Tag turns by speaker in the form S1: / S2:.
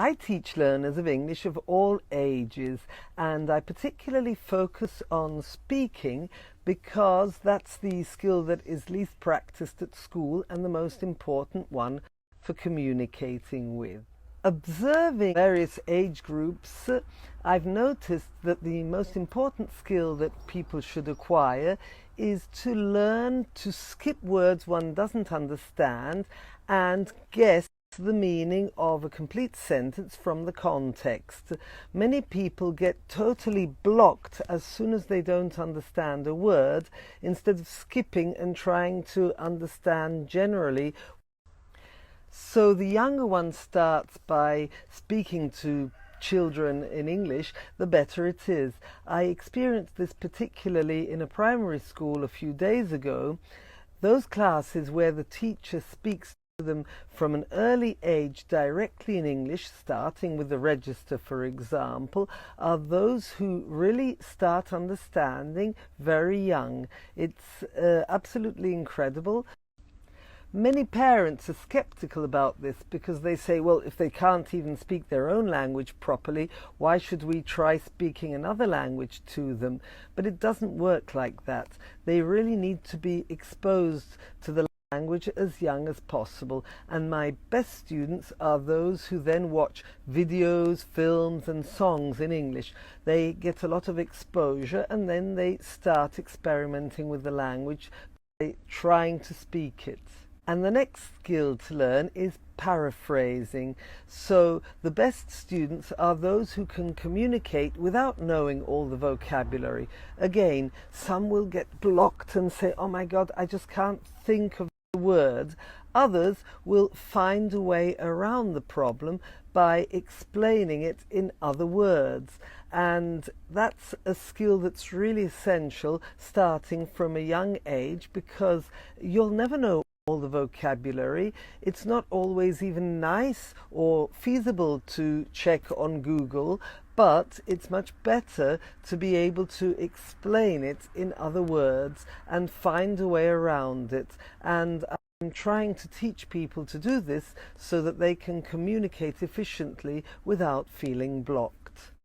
S1: I teach learners of English of all ages, and I particularly focus on speaking because that's the skill that is least practiced at school and the most important one for communicating with. Observing various age groups, I've noticed that the most important skill that people should acquire is to learn to skip words one doesn't understand and guess the meaning of a complete sentence from the context. Many people get totally blocked as soon as they don't understand a word, instead of skipping and trying to understand generally. So the younger one starts by speaking to children in English, the better it is. I experienced this particularly in a primary school a few days ago. Those classes where the teacher speaks to them from an early age directly in English, starting with the register for example, are those who really start understanding very young. It's absolutely incredible. Many parents are skeptical about this because they say, well, if they can't even speak their own language properly, why should we try speaking another language to them? But it doesn't work like that. They really need to be exposed to the language as young as possible, and my best students are those who then watch videos, films and songs in English. They get a lot of exposure and then they start experimenting with the language by trying to speak it. And the next skill to learn is paraphrasing. So the best students are those who can communicate without knowing all the vocabulary. Again, some will get blocked and say, oh my God, I just can't think of the word. Others will find a way around the problem by explaining it in other words. And that's a skill that's really essential starting from a young age, because you'll never know all the vocabulary. It's not always even nice or feasible to check on Google, but it's much better to be able to explain it in other words and find a way around it. And I'm trying to teach people to do this so that they can communicate efficiently without feeling blocked.